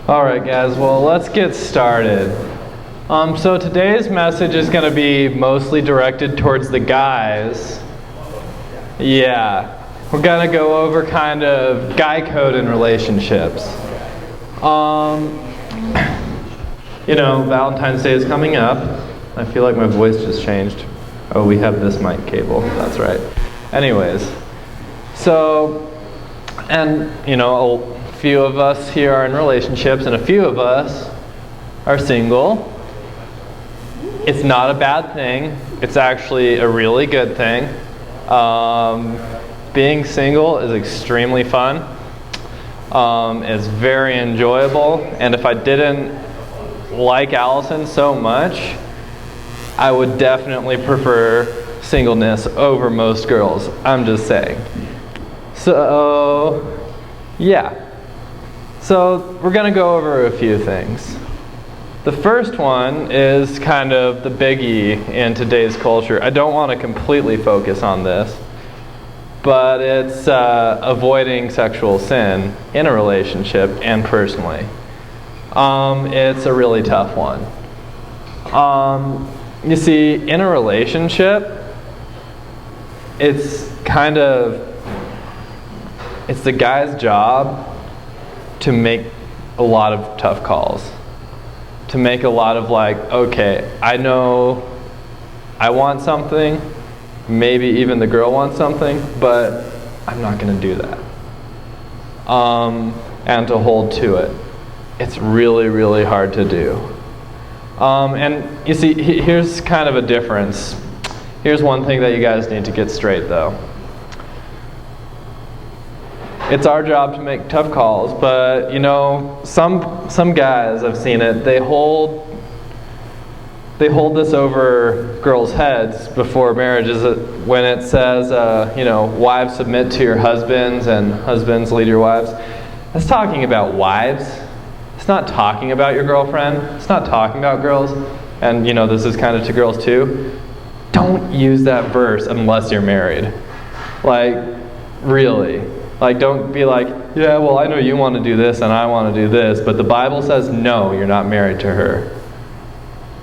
Alright guys, well let's get started. So today's message is going to be mostly directed towards the guys. Yeah, we're going to go over kind of guy code in relationships. Valentine's Day is coming up. I feel like my voice just changed. Oh, we have this mic cable, that's right. Anyways, so, a few of us here are in relationships and a few of us are single. It's not a bad thing. It's actually a really good thing. Being single is extremely fun. It's very enjoyable. And if I didn't like Allison so much, I would definitely prefer singleness over most girls. I'm just saying. So, yeah. So we're going to go over a few things. The first one is kind of the biggie in today's culture. I don't want to completely focus on this, but it's avoiding sexual sin in a relationship and personally. It's a really tough one. You see, in a relationship, it's the guy's job to make a lot of tough calls. To make a lot of okay, I know I want something, maybe even the girl wants something, but I'm not going to do that. And to hold to it. It's really, really hard to do. And you see, here's kind of a difference. Here's one thing that you guys need to get straight though. It's our job to make tough calls, but some guys, I've seen it, they hold this over girls' heads before marriage. Is it when it says, wives submit to your husbands and husbands lead your wives? That's talking about wives. It's not talking about your girlfriend. It's not talking about girls. And this is kind of to girls too. Don't use that verse unless you're married. Really. Don't be yeah, well, I know you want to do this and I want to do this, but the Bible says no, you're not married to her.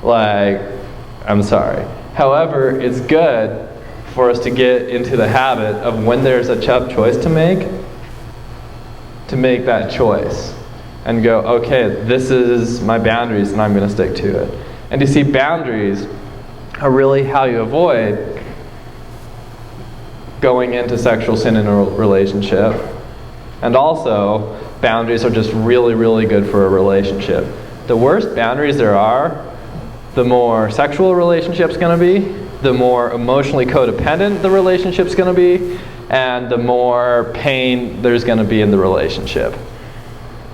I'm sorry. However, it's good for us to get into the habit of when there's a tough choice to make that choice and go, okay, this is my boundaries and I'm going to stick to it. And you see, boundaries are really how you avoid going into sexual sin in a relationship. And also, boundaries are just really, really good for a relationship. The worse boundaries there are, the more sexual a relationship's going to be, the more emotionally codependent the relationship's going to be, and the more pain there's going to be in the relationship.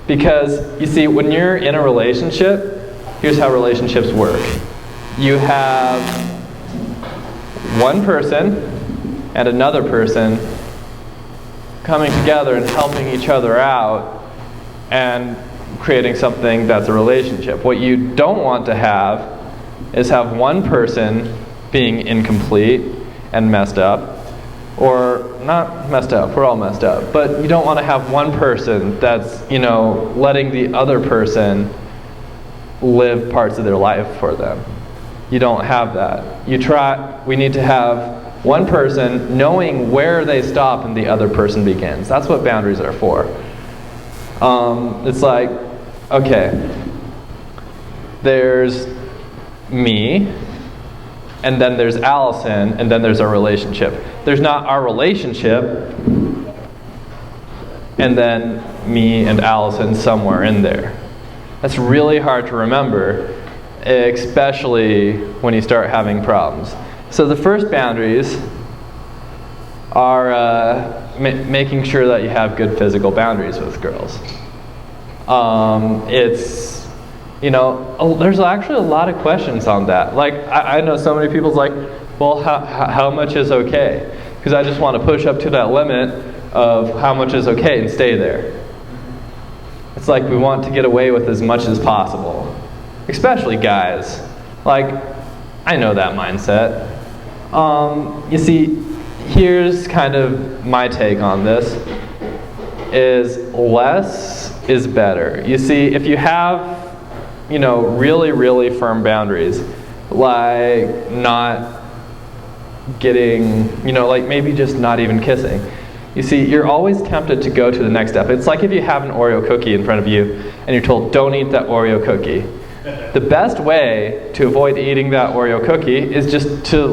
Because, you see, when you're in a relationship, here's how relationships work. You have one person and another person coming together and helping each other out and creating something that's a relationship. What you don't want to have is have one person being incomplete and messed up, or not messed up, we're all messed up, but you don't want to have one person that's, letting the other person live parts of their life for them. You don't have that. We need to have one person knowing where they stop and the other person begins. That's what boundaries are for. It's okay, there's me, and then there's Allison, and then there's our relationship. There's not our relationship, and then me and Allison somewhere in there. That's really hard to remember, especially when you start having problems. So the first boundaries are making sure that you have good physical boundaries with girls. There's actually a lot of questions on that. I know so many people's well, how much is okay? Because I just want to push up to that limit of how much is okay and stay there. It's we want to get away with as much as possible. Especially guys. I know that mindset. You see, here's kind of my take on this, is less is better. You see, if you have, really, really firm boundaries, like not getting, like maybe just not even kissing. You see, you're always tempted to go to the next step. It's like if you have an Oreo cookie in front of you and you're told, don't eat that Oreo cookie. The best way to avoid eating that Oreo cookie is just to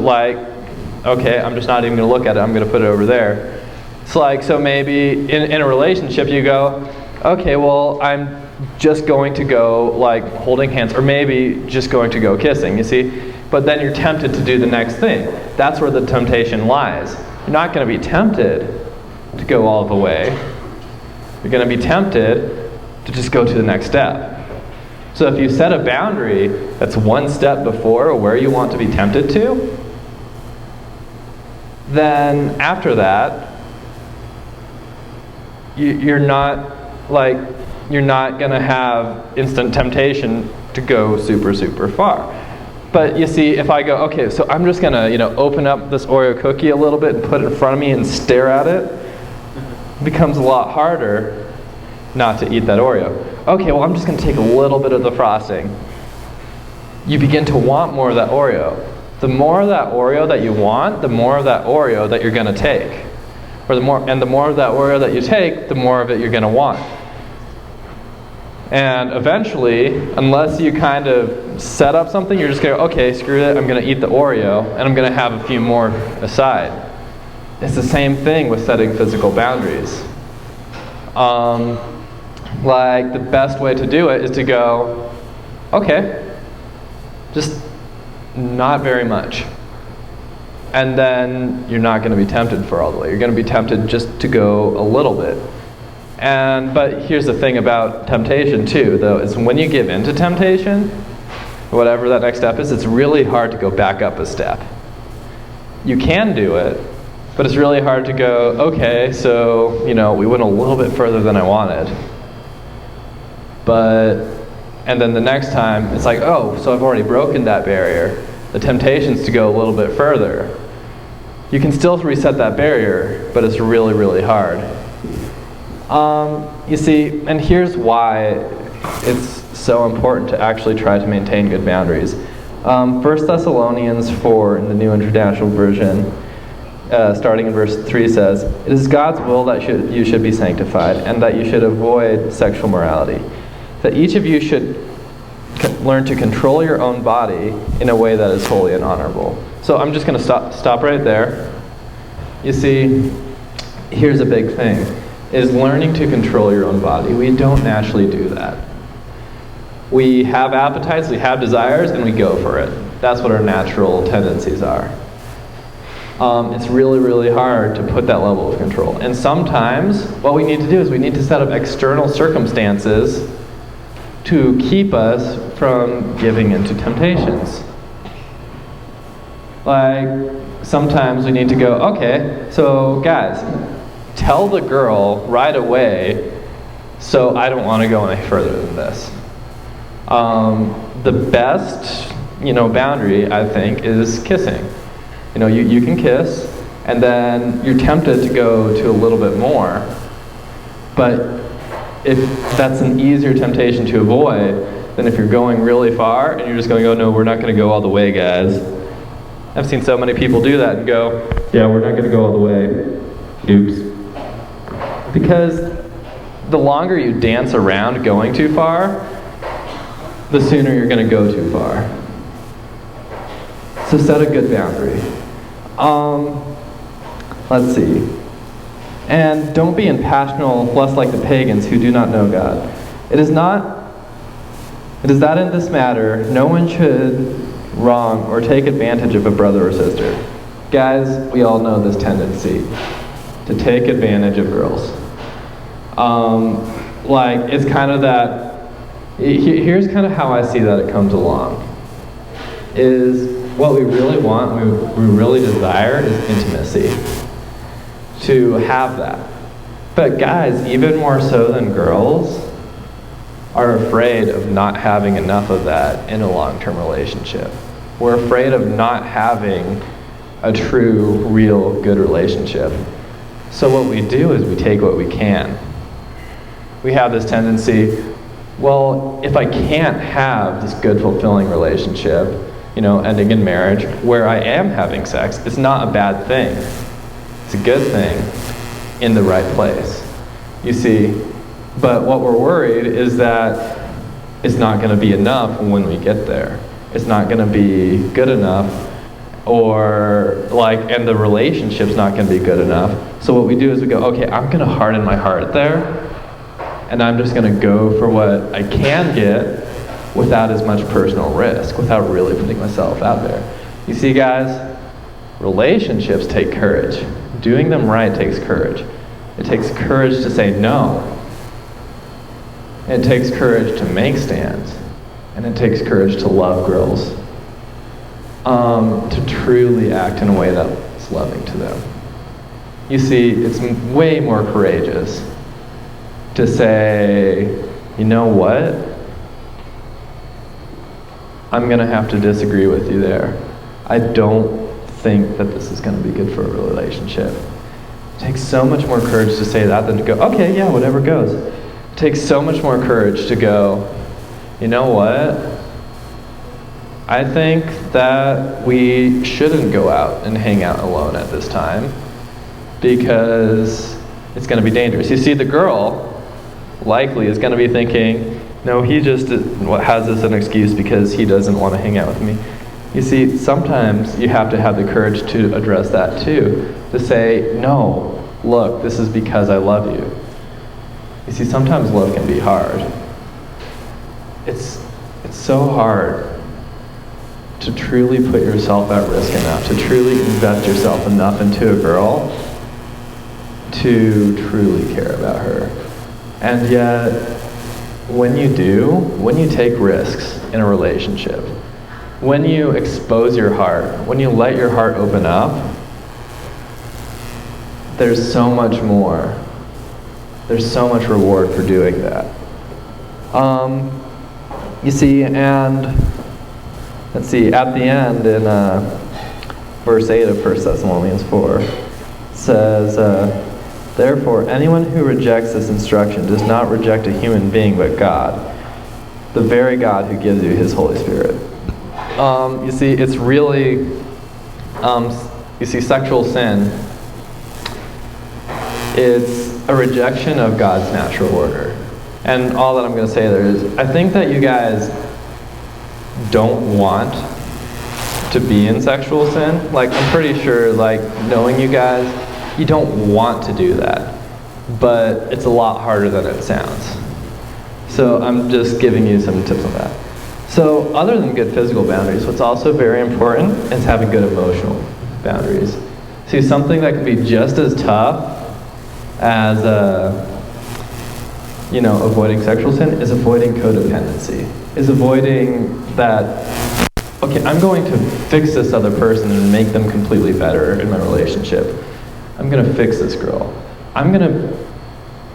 okay, I'm just not even going to look at it, I'm going to put it over there. So maybe in a relationship you go, okay, well, I'm just going to go holding hands, or maybe just going to go kissing, you see? But then you're tempted to do the next thing. That's where the temptation lies. You're not going to be tempted to go all the way. You're going to be tempted to just go to the next step. So if you set a boundary that's one step before where you want to be tempted to, then after that, you're not going to have instant temptation to go super, super far. But you see, if I go, okay, so I'm just going to, open up this Oreo cookie a little bit and put it in front of me and stare at it, it becomes a lot harder not to eat that Oreo. Okay, well, I'm just going to take a little bit of the frosting. You begin to want more of that Oreo. The more of that Oreo that you want, the more of that Oreo that you're going to take. The more of that Oreo that you take, the more of it you're going to want. And eventually, unless you kind of set up something, you're just going to go, okay, screw it, I'm going to eat the Oreo, and I'm going to have a few more aside. It's the same thing with setting physical boundaries. The best way to do it is to go, okay, just not very much. And then you're not going to be tempted for all the way. You're going to be tempted just to go a little bit. But here's the thing about temptation too, though, is when you give in to temptation, whatever that next step is, it's really hard to go back up a step. You can do it, but it's really hard to go, okay, so, we went a little bit further than I wanted. And then the next time, it's like, oh, so I've already broken that barrier. The temptation's to go a little bit further. You can still reset that barrier, but it's really, really hard. You see, and here's why it's so important to actually try to maintain good boundaries. 1 Thessalonians 4 in the New International Version, starting in verse 3 says, "It is God's will that you should be sanctified, and that you should avoid sexual morality. That each of you should learn to control your own body in a way that is holy and honorable." So I'm just going to stop right there. You see, here's a big thing, is learning to control your own body. We don't naturally do that. We have appetites, we have desires, and we go for it. That's what our natural tendencies are. It's really, really hard to put that level of control. And sometimes what we need to do is we need to set up external circumstances to keep us from giving into temptations. Sometimes we need to go, okay, so guys, tell the girl right away, so I don't want to go any further than this. The best, boundary, I think, is kissing. You can kiss, and then you're tempted to go to a little bit more, but if that's an easier temptation to avoid than if you're going really far and you're just going to go, no, we're not going to go all the way, guys. I've seen so many people do that and go, yeah, we're not going to go all the way. Oops. Because the longer you dance around going too far, the sooner you're going to go too far. So set a good boundary. Let's see. And don't be impassional, lest like the pagans who do not know God. It is that in this matter, no one should wrong or take advantage of a brother or sister. Guys, we all know this tendency to take advantage of girls. It's kind of that, here's kind of how I see that it comes along. Is what we really want, we really desire is intimacy. To have that. But guys, even more so than girls, are afraid of not having enough of that in a long-term relationship. We're afraid of not having a true, real, good relationship. So what we do is we take what we can. we have this tendency, well, if I can't have this good, fulfilling relationship, ending in marriage, where I am having sex, it's not a bad thing. It's a good thing in the right place. You see, but what we're worried is that it's not going to be enough when we get there. It's not going to be good enough, and the relationship's not going to be good enough. So what we do is we go, okay, I'm going to harden my heart there, and I'm just going to go for what I can get without as much personal risk, without really putting myself out there. You see, guys, relationships take courage. Doing them right takes courage. It takes courage to say no. It takes courage to make stands. And it takes courage to love girls. To truly act in a way that's loving to them. You see, it's way more courageous to say, you know what? I'm going to have to disagree with you there. I don't think that this is going to be good for a relationship. It takes so much more courage to say that than to go, okay, yeah, whatever goes. It takes so much more courage to go, you know what? I think that we shouldn't go out and hang out alone at this time because it's going to be dangerous. You see, the girl likely is going to be thinking, no, he just has this an excuse because he doesn't want to hang out with me. You see, sometimes you have to have the courage to address that too. To say, no, look, this is because I love you. You see, sometimes love can be hard. It's so hard to truly put yourself at risk enough, to truly invest yourself enough into a girl to truly care about her. And yet, when you take risks in a relationship, when you expose your heart, when you let your heart open up, there's so much more. There's so much reward for doing that. You see, and let's see, at the end in verse 8 of 1 Thessalonians 4, says, therefore, anyone who rejects this instruction does not reject a human being but God, the very God who gives you his Holy Spirit. You see, it's really, you see, sexual sin, it's a rejection of God's natural order. And all that I'm going to say there is, I think that you guys don't want to be in sexual sin. Like, I'm pretty sure, knowing you guys, you don't want to do that. But it's a lot harder than it sounds. So I'm just giving you some tips on that. So other than good physical boundaries, what's also very important is having good emotional boundaries. See, something that can be just as tough as avoiding sexual sin is avoiding codependency, is avoiding that, okay, I'm going to fix this other person and make them completely better in my relationship. I'm going to fix this girl. I'm going to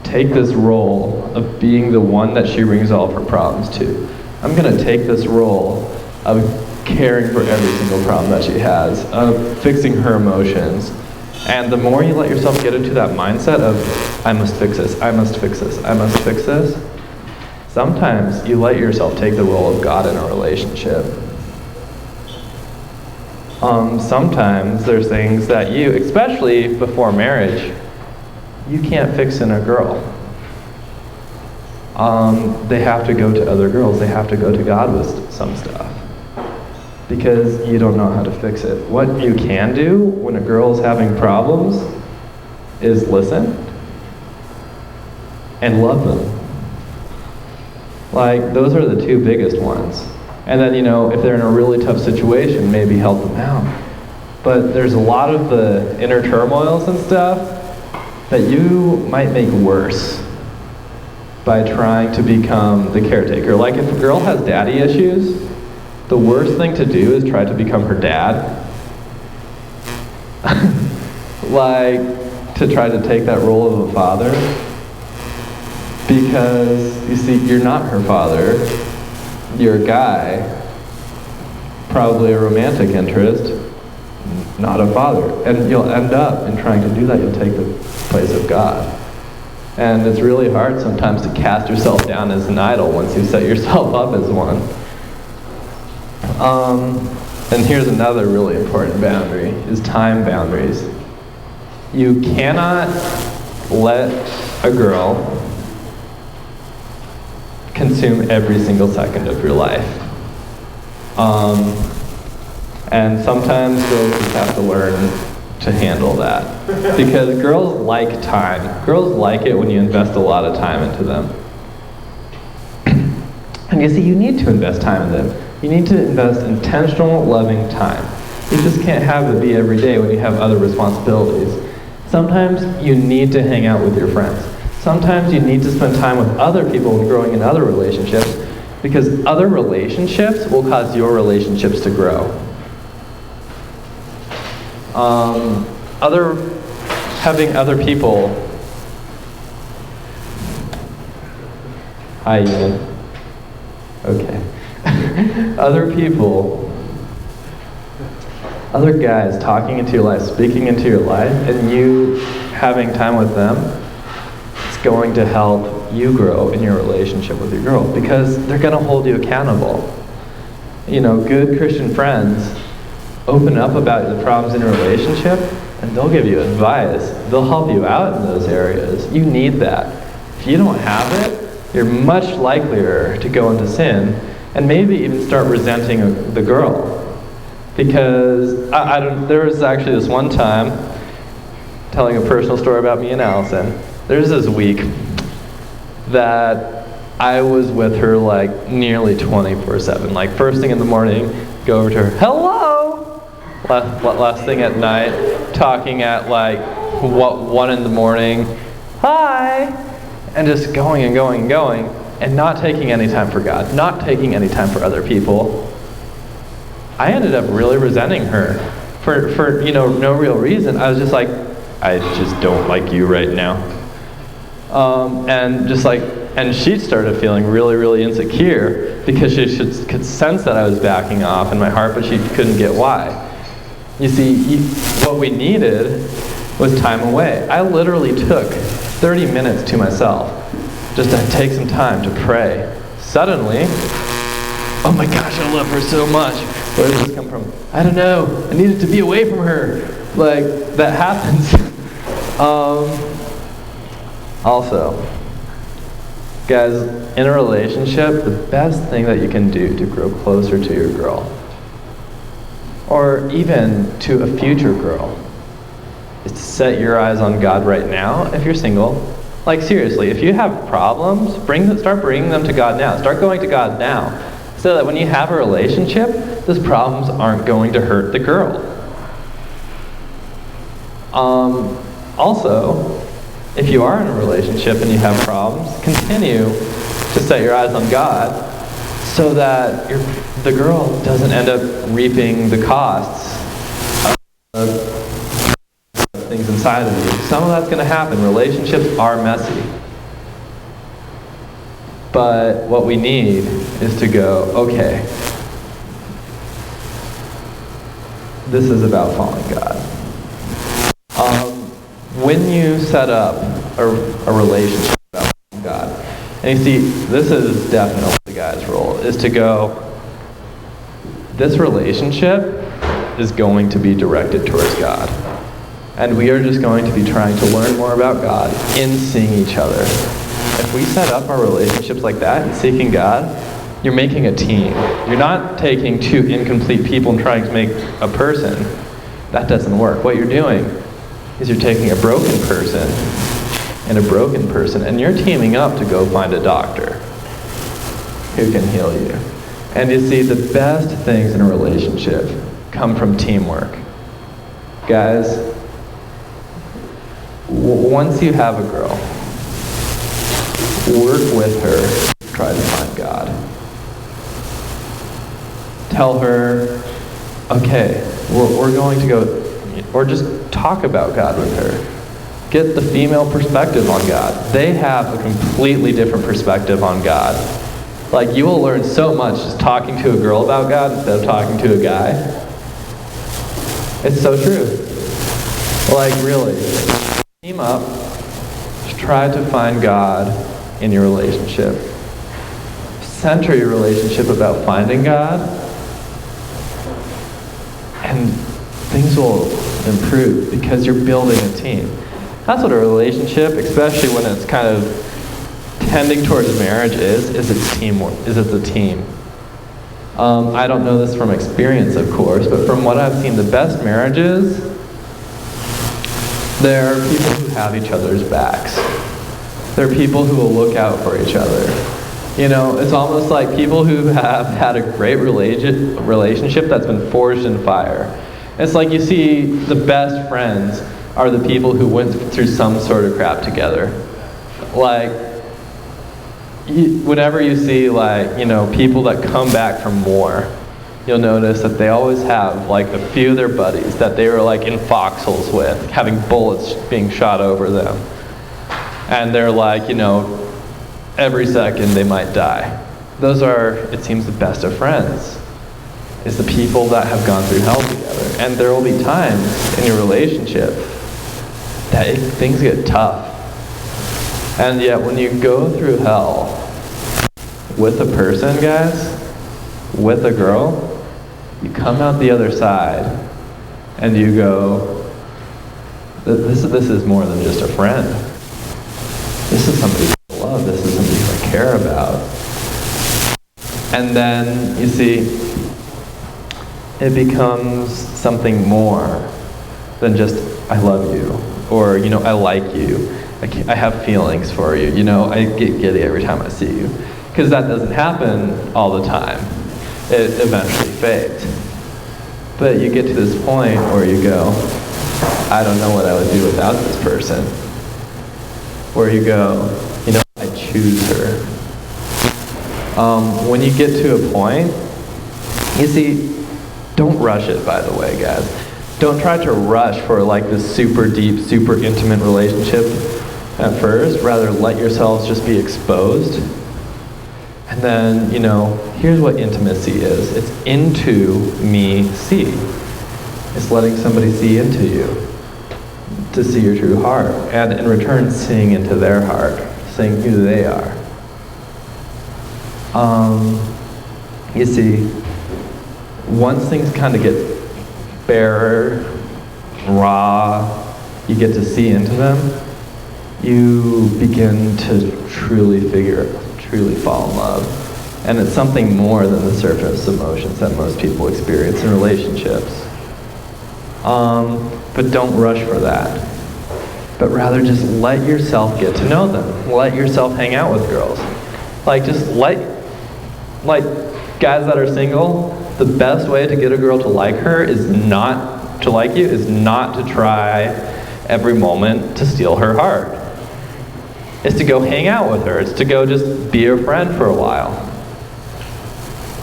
take this role of being the one that she brings all of her problems to. I'm going to take this role of caring for every single problem that she has, of fixing her emotions. And the more you let yourself get into that mindset of, I must fix this, I must fix this, I must fix this, sometimes you let yourself take the role of God in a relationship. Sometimes there's things that you, especially before marriage, you can't fix in a girl. They have to go to other girls. They have to go to God with some stuff because you don't know how to fix it. What you can do when a girl is having problems is listen and love them. Those are the two biggest ones. And then, if they're in a really tough situation, maybe help them out. But there's a lot of the inner turmoils and stuff that you might make worse by trying to become the caretaker. Like, if a girl has daddy issues, the worst thing to do is try to become her dad. To try to take that role of a father. Because, you see, you're not her father. You're a guy, probably a romantic interest, not a father. And you'll end up, in trying to do that, you'll take the place of God. And it's really hard sometimes to cast yourself down as an idol once you set yourself up as one. And here's another really important boundary, is time boundaries. You cannot let a girl consume every single second of your life. And sometimes girls just have to learn to handle that. Because girls like time. Girls like it when you invest a lot of time into them. And you see, you need to invest time in them. You need to invest intentional, loving time. You just can't have it be every day when you have other responsibilities. Sometimes you need to hang out with your friends. Sometimes you need to spend time with other people and growing in other relationships, because other relationships will cause your relationships to grow. Having other people. Hi, Ian. Okay. Other people, other guys talking into your life, speaking into your life, and you having time with them, it's going to help you grow in your relationship with your girl, because they're going to hold you accountable. You know, good Christian friends open up about the problems in your relationship, and they'll give you advice. They'll help you out in those areas. You need that. If you don't have it, you're much likelier to go into sin, and maybe even start resenting the girl. Because there was actually this one time, telling a personal story about me and Allison, there's this week that I was with her like nearly 24/7. Like first thing in the morning, go over to her, hello! Last thing at night, talking at like 1 in the morning, hi! And just going and going and going, and not taking any time for God, not taking any time for other people. I ended up really resenting her for no real reason. I was just like, I just don't like you right now. And she started feeling really, really insecure because she could sense that I was backing off in my heart, but she couldn't get why. You see, what we needed was time away. I literally took 30 minutes to myself just to take some time to pray. Suddenly, oh my gosh, I love her so much. Where did this come from? I don't know. I needed to be away from her. Like, that happens. Also, guys, in a relationship, the best thing that you can do to grow closer to your girl, or even to a future girl, is to set your eyes on God right now if you're single. Like seriously, if you have problems, start bringing them to God now. Start going to God now. So that when you have a relationship, those problems aren't going to hurt the girl. Also, if you are in a relationship and you have problems, continue to set your eyes on God so that the girl doesn't end up reaping the costs of things inside of you. Some of that's going to happen. Relationships are messy. But what we need is to go, okay, this is about following God. When you set up a relationship about following God, and you see, this is definitely the guy's role, is to go, this relationship is going to be directed towards God. And we are just going to be trying to learn more about God in seeing each other. If we set up our relationships like that and seeking God, you're making a team. You're not taking two incomplete people and trying to make a person. That doesn't work. What you're doing is you're taking a broken person and you're teaming up to go find a doctor who can heal you. And you see, the best things in a relationship come from teamwork. Guys, once you have a girl, work with her, try to find God. Tell her, okay, we're going to go, or just talk about God with her. Get the female perspective on God. They have a completely different perspective on God. Like, you will learn so much just talking to a girl about God instead of talking to a guy. It's so true. Like, really. Team up. try to find God in your relationship. Center your relationship about finding God, and things will improve because you're building a team. That's what a relationship, especially when it's kind of tending towards marriage, is it's teamwork, it's a team. I don't know this from experience, of course, but from what I've seen, the best marriages, they're people who have each other's backs. They're people who will look out for each other. You know, it's almost like people who have had a great relationship that's been forged in fire. It's like you see the best friends are the people who went through some sort of crap together. Like, whenever you see, like, you know, people that come back from war, you'll notice that they always have like a few of their buddies that they were like in foxholes with, having bullets being shot over them. And they're like, you know, every second they might die. Those are, it seems, the best of friends, is the people that have gone through hell together. And there will be times in your relationship that things get tough. And yet when you go through hell with a person, guys, with a girl, you come out the other side and you go, this is more than just a friend. This is somebody I love. This is somebody I care about. And then, you see, it becomes something more than just, I love you, or, you know, I like you. I have feelings for you. You know, I get giddy every time I see you. Because that doesn't happen all the time. It eventually fades. But you get to this point where you go, I don't know what I would do without this person. Where you go, you know, I choose her. When you get to a point, you see, don't rush it, by the way, guys. Don't try to rush for like this super deep, super intimate relationship at first. Rather, let yourselves just be exposed. And then, you know, here's what intimacy is. It's into me see. It's letting somebody see into you, to see your true heart. And in return, seeing into their heart, seeing who they are. You see, once things kind of get barer, raw, you get to see into them, you begin to truly fall in love. And it's something more than the surface emotions that most people experience in relationships. But don't rush for that. But rather just let yourself get to know them. Let yourself hang out with girls. Like, just like guys that are single, the best way to get a girl to like her is not to like you, is not to try every moment to steal her heart. It's to go hang out with her. It's to go just be a friend for a while.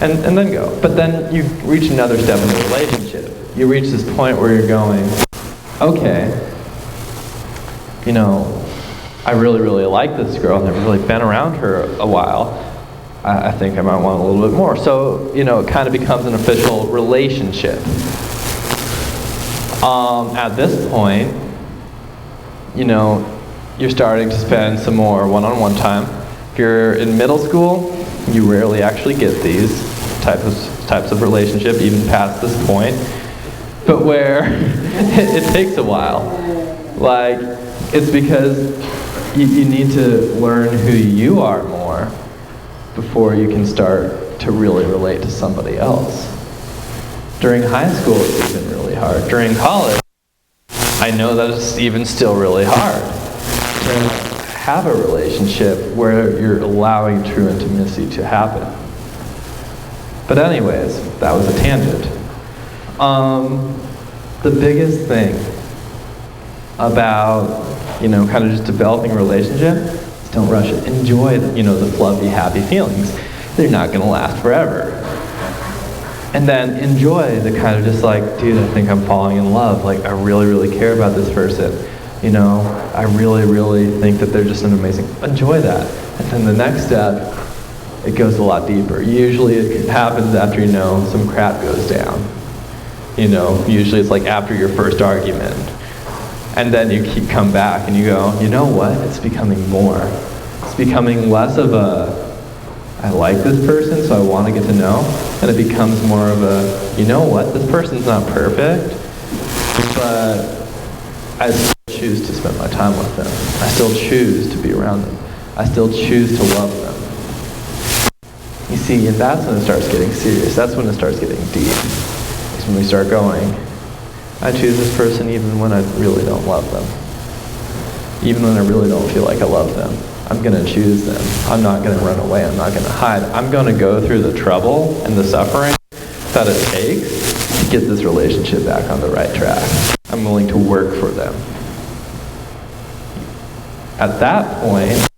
And then go. But then you reach another step in the relationship. You reach this point where you're going, okay, you know, I really, really like this girl. I've never really been around her a while. I think I might want a little bit more. So, you know, it kind of becomes an official relationship. At this point, you know, you're starting to spend some more one-on-one time. If you're in middle school, you rarely actually get these types of relationship, even past this point. But where it takes a while. Like, it's because you need to learn who you are more before you can start to really relate to somebody else. During high school, it's even really hard. During college, I know that it's even still really hard to have a relationship where you're allowing true intimacy to happen. But anyways, that was a tangent. The biggest thing about, you know, kind of just developing a relationship is don't rush it. Enjoy, you know, the fluffy, happy feelings. They're not going to last forever. And then enjoy the kind of just like, dude, I think I'm falling in love. Like, I really, really care about this person. You know, I really, really think that they're just an amazing... Enjoy that. And then the next step, it goes a lot deeper. Usually it happens after, you know, some crap goes down. You know, usually it's like after your first argument. And then you come back and you go, you know what? It's becoming more. It's becoming less of a, I like this person, so I want to get to know. And it becomes more of a, you know what? This person's not perfect, but I still choose to spend my time with them. I still choose to be around them. I still choose to love them. You see, and that's when it starts getting serious. That's when it starts getting deep. It's when we start going, I choose this person even when I really don't love them. Even when I really don't feel like I love them. I'm going to choose them. I'm not going to run away. I'm not going to hide. I'm going to go through the trouble and the suffering that it takes to get this relationship back on the right track. I'm willing to work for them. At that point,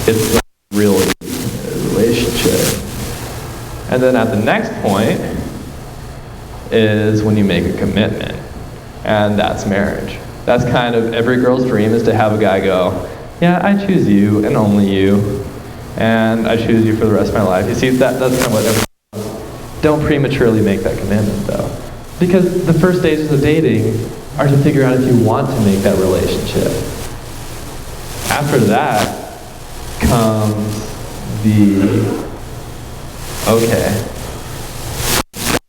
it's really a relationship. And then at the next point is when you make a commitment. And that's marriage. That's kind of every girl's dream, is to have a guy go, yeah, I choose you and only you, and I choose you for the rest of my life. You see, that's kind of what everyone wants. Don't prematurely make that commitment, though. Because the first stages of dating are to figure out if you want to make that relationship. After that comes the, okay,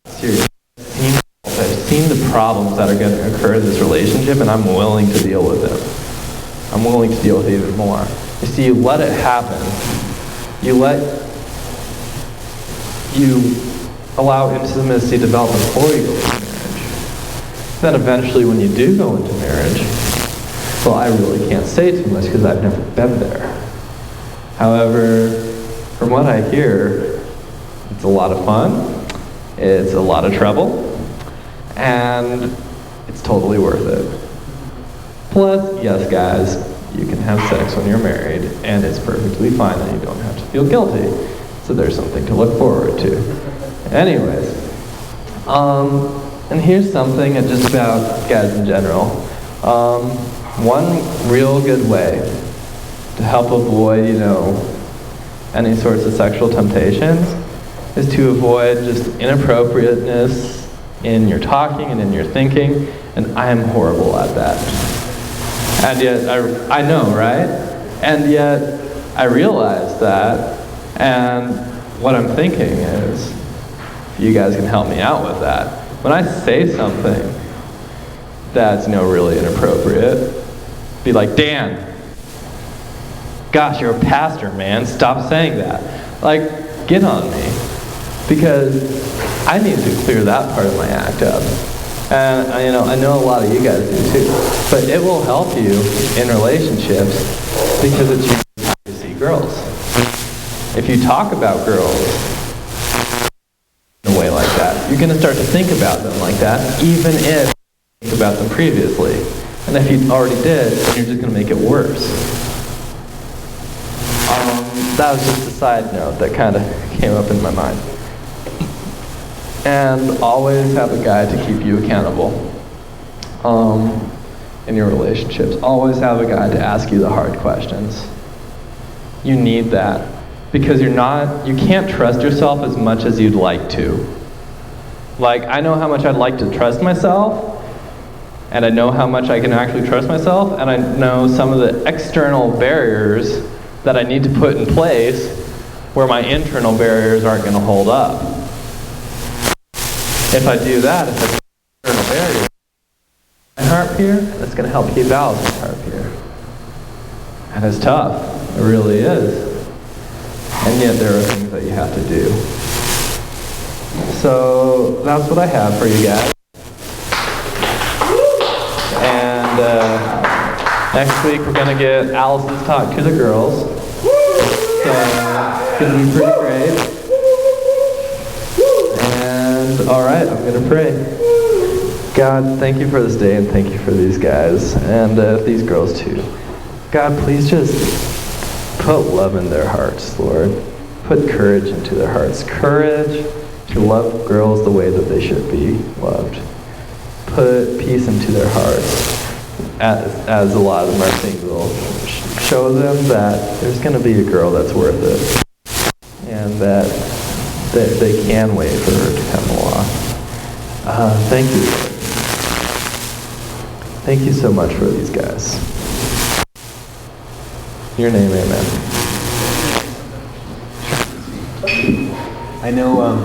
seriously, I've seen the problems that are going to occur in this relationship, and I'm willing to deal with them. I'm willing to deal with it even more. You see, you let it happen. You allow intimacy to develop before you go into marriage. Then eventually when you do go into marriage, well, I really can't say too much because I've never been there. However, from what I hear, it's a lot of fun, it's a lot of trouble, and it's totally worth it. Plus, yes guys, you can have sex when you're married, and it's perfectly fine, and you don't have to feel guilty. So there's something to look forward to. Anyways, and here's something just about guys in general. One real good way to help avoid, any sorts of sexual temptations is to avoid just inappropriateness in your talking and in your thinking, and I am horrible at that. And yet, I know, right? And yet, I realize that, and what I'm thinking is, if you guys can help me out with that, when I say something that's, really inappropriate, be like, Dan, gosh, you're a pastor, man, stop saying that. Like, get on me. Because I need to clear that part of my act up. And I know a lot of you guys do too. But it will help you in relationships because it's your time to see girls. If you talk about girls in a way like that, you're going to start to think about them like that, even if you think about them previously. And if you already did, then you're just going to make it worse. That was just a side note that kind of came up in my mind. And always have a guy to keep you accountable in your relationships. Always have a guy to ask you the hard questions. You need that because you can't trust yourself as much as you'd like to. Like, I know how much I'd like to trust myself, and I know how much I can actually trust myself, and I know some of the external barriers that I need to put in place where my internal barriers aren't going to hold up. If I do that, if I put an internal barrier, my heart pier, that's going to help keep out my heart pier. And it's tough. It really is. And yet there are things that you have to do. So that's what I have for you guys. And next week we're going to get Allison's talk to the girls. So it's going to be pretty great. All right, I'm going to pray. God, thank you for this day, and thank you for these guys, and these girls too. God, please just put love in their hearts, Lord. Put courage into their hearts. Courage to love girls the way that they should be loved. Put peace into their hearts, as a lot of them are single. Show them that there's going to be a girl that's worth it, and that they can wait for her to come along. Thank you, Lord. Thank you so much for these guys. Your name, amen. I know